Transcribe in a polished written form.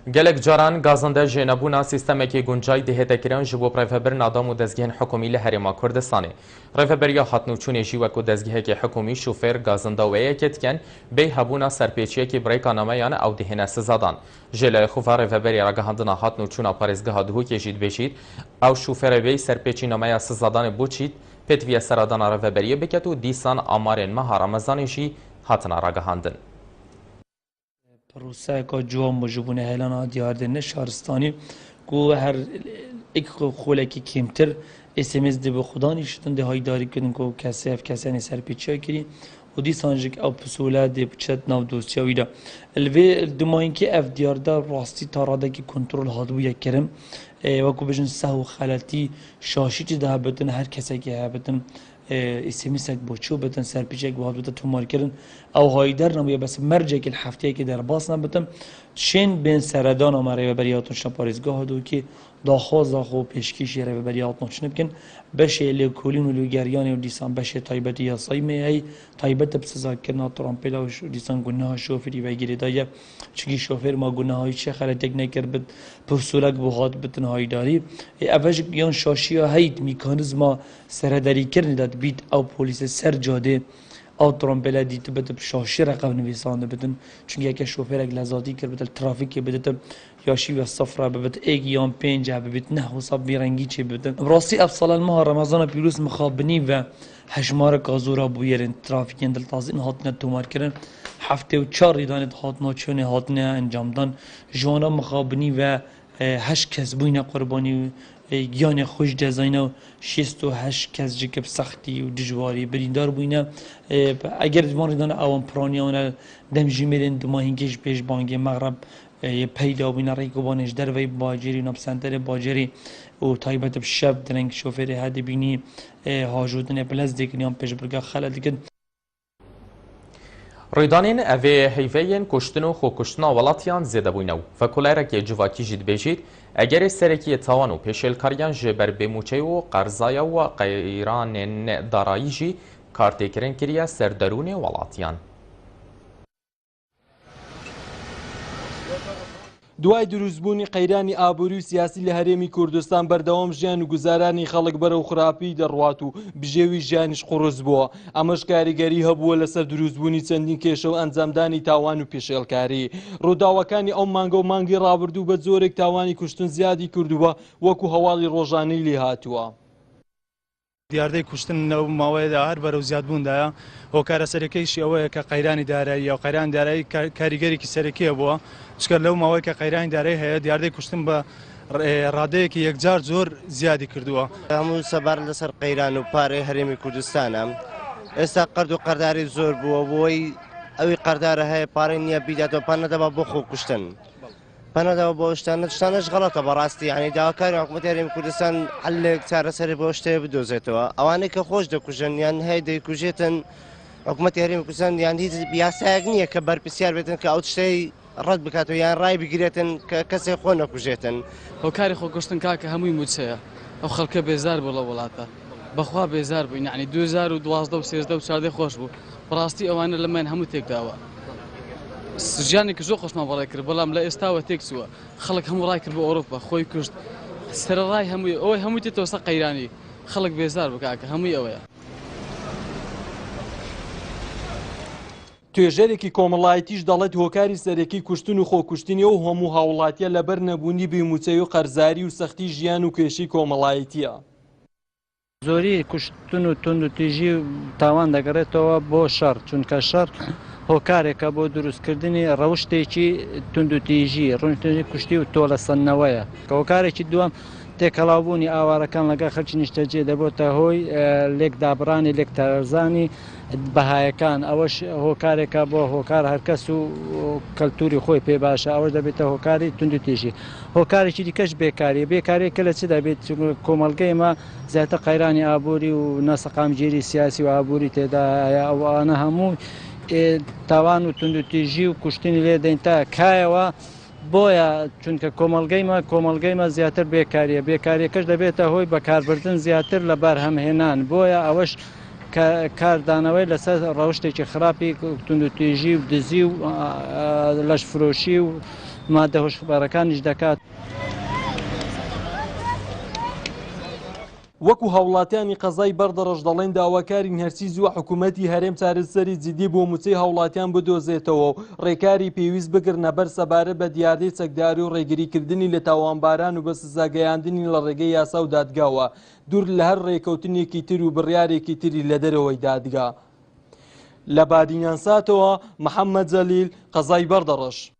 gelek caran gazanda jênebûna sîstemekê guncay dihêtekiran ji bo rêvebirin adam û dezgehên hikûmî li Herêma Kurdistanê. Rêveberiya hatnûçûnê jî wekû dezgehekê hikûmî şofêr gazanda wêyekê dikin bê hebûna serpêçiyekê birêkanameyan ew dihêne sizadan. Jê leyxuva rêveberiya ragihandina hatnûçûna parêzgeha Duhokê jî dibêjît ew şofêrê wê serpêçînameya sizadanê bû çît pêtiviya seradana rêveberiyê biket û dîsan amarên meha Ramezanê jî hatina ragihandin. پروسه جوان مجبونه هلنا دیارده شهرستانی کو هر یک خولکی کمتر اسمس دی به خدا نشدن ده های داری کردن کو کسی نه سرپیچه کردی و دی سانجک او پسوله دی بچت نو دوستیاوی دا الوی دماین که اف دیارده راستی تاراده کی کنترل هادو یکرم و کو بجن سهو خلطی شاشی چی ده بدن هر کسی که بدن اسمیسک بچو بدن سرپیچک واد بده تومار کردن او هایدر نمیه بس مرجع که هفته که در باس نبودم شین بین سردان و مره بریاتون شپارزگاه دو که داخواز داخو پیشکیش ره بریاتون شنبکن بشه لیکولین و لیگریان و دیسان بشه تایبتی یا صایمه ای تایبت بسزا کردن ترامپلا و دیسان گناه شوفری و گریدای چکی شوفر ما گناهی چه خلاتک نکرد بد پرسولک بخواد بتن هایداری اوج یان شاشی هایت میکانیزم سرداری کردن داد بیت او پلیس سر جاده او ترامپلا دیت بده شاشی رقم نویسانده بدن چون یک شوفر اگه لذاتی کرد بدل ترافیک بده یاشی و صفرا بده ایک یام پنج بده نه حساب بیرنگی چه بده راستی افصال ماه رمضان پیروز مخابنی و هشمار کازورا بویرن ترافیک اندل تازین هاتنه تومار کردن هفته و 4 ریدانت هاتنا چونه هاتنه انجام دان جوانا مخابنی و 8 کس بوینه قربانی گیان خوش دزاین و 6 و 8 کس جکب سختی و دجواری بریندار بوینه اگر دوان ریدان اوان پرانیان دمجی میرن دماهینگیش پیش بانگی مغرب پیدا بوینه ریکوبانش در وی باجری نبسنتر باجری و تایبت بشب درنگ شوفر هدی بینی هاجودن بلز دیکنیان پیش برگا خلال دیکن ڕێدانین ئەvê heyveyên کوشتن و خۆکوشتنا وڵاتیان زێدە بووینەوە فەکولایرێکی civakî jî dibêjît egerê serekiyê tawan û pêşêlkariyan ji ber bêmûçeyê û qerzaya û qeyranên darayî jî kartêkirin kiriye ser derûnê welatiyan. دوای دروستبوونی قەیرانی ئابووری و سیاسی لە هەرێمی کوردستان بەردەوام ژیان و گوزارانی خەڵک بەرەو خراپی دەڕوات و بژێوی ژیانیش قوڕس بووە ئەمەش کاریگەری هەبووە لەسەر دروستبوونی چەندین کێشە و ئەنجامدانی تاوان و پێشێلکاری ڕووداوەکانی ئەو مانگە و مانگی ڕابردوو بە جۆرێک تاوانی کوشتن زیادی کردووە وەکو هەواڵی ڕۆژانەی لێ هاتووە. دیاردەی کوشتن لەو ماوەیەدا هەر بەرەو زیادبووندایە هۆکارە سەرەکەیشی ئەوەیە کە قەیرانی دارایی یا قەیرانی دارایی کاریگەرێکی سەرەکیە بووە چکە لەو ماوەی کە قەیرانی دارایی هەیە دیاردەی کوشتن بە ڕادەیەکی یەکجار زۆر زیادی کردووە هەموو سەبار لەسەر قەیران و پارەی هەرێمی کوردستانە ئێستا قەرد و قەرداری زۆر بووە بۆی ئەوی قەردارە هەیە پارەی نییە بیداتەوە پانەدەبا بۆ خۆ کوشتن پەنەدەوە بۆ شتانەش غەڵەتە بەڕاستی یعنی داواکاری حکوومەتی هەرێمی کوردستان حلێک چارەسەری بۆ شتەیە بدۆزێتەوە ئەوانەی کە خۆش دەکوژن یان هەیە دەیکوژێتن حکوومەتی هەرێمی کوردستان یان هیچ یاسایەک نییە کە بەرپرسیار بێتن کە ئەو شتەی ڕەت بکاتەوە یان ڕای بگرێتن کە کەسێک خۆ نەکوژێتن هۆکاری خۆکوشتن کاکە هەمووی موچەیە ئەو خەڵکە بێزار بوو لە وڵاتە بەخوا بێزار بووین یعنی 2012 و 13 و 14 خۆش بوو بەڕاستی ئەوانە لەمایان هەموو تێکداوە ژیانێکی زۆر خۆشمان بەڕێ کرد بەڵام لە ئێستاوە تێکچووە خەڵک هەموو ڕای کرد بۆ ئەوروپا خۆی کوشت سەرڕای هەمووی ئەوەی هەمووی تێتەوەسە قەیرانی خەڵک بێزار بکاکە هەمووی ئەوەیە توێژەرێکی کۆمەڵایەتیش دەڵێت هۆکاری سەرەکی کوشتن و خۆکوشتنی و هەموو هاوڵاتیە لەبەر نەبوونی بێموچەی و قەرزاری و سەختی ژیان و کێشەی کۆمەڵایەتیە زۆری کوشتن و تند و تیژی تاوان دەگەڕێتەوە بۆ شەڕ چونکە شەڕ هۆکارێکە بۆ دروستکردنی ڕەوشتێکی تند و تیژی ڕوونی کوشتی و تۆلەسەندنەوەیە کە هۆکارێکی دووەم تێکەڵاوبوونی ئاوارەکان لەگەڵ خەڵکی نیشتەجێ دەبێتە هۆی لێکدابڕانی لێکتەرزانی بەهایەکان ئەوەش هۆکارێکە بۆ هۆکار هەرکەس و کەلتوری خۆی پێ باشە ئەوەش دەبێتە هۆکاری تند و تیژی هۆکارێکی دیکەش بێکارێکە لە چ دەبێت کۆمەلگەی مە زیاتر قەیرانی ئابووری و نەسەقامگیری سیاسی و ئابووری تێدا ئەوانە هەموو تاوان و تند و تیژی و کوشتنی لێ دەین تا کایەوە بۆیە چونکە کۆمەلگەیمە زیاتر بێکاریەکەش دەبێتە هۆی بەکاربردن زیاتر لە بەرهەمهێنان بۆیە ئەوەش کاردانەوەی لەسەر ڕەوشتێکی خراپی تند و تیژی و دزی و لەشفرۆشی و مادە هۆشبارەکانیش دەکات. وەکو هاوڵاتیانی قەزای بەردەڕەش دەڵێن داواکاری هەرسیز و حکوومەتی هەرێم چارەسەری جدی بۆ موچەی هاوڵاتیان بدۆزێتەوە و ڕێکاری پێویست بگرنە بەر سەبارە بە دیاردەی چەکداری و ڕێگریکردنی لە تاوانباران و بە سزاگەیاندنی لە ڕێگەی یاسا و دادگاوە دوور لە هەر ڕێکەوتنێکی تر و بڕیارێکی تری لە دەرەوەی دادگا. لە بادینان ساتەوە محەممەد جەلیل قەزای بەردەڕەش.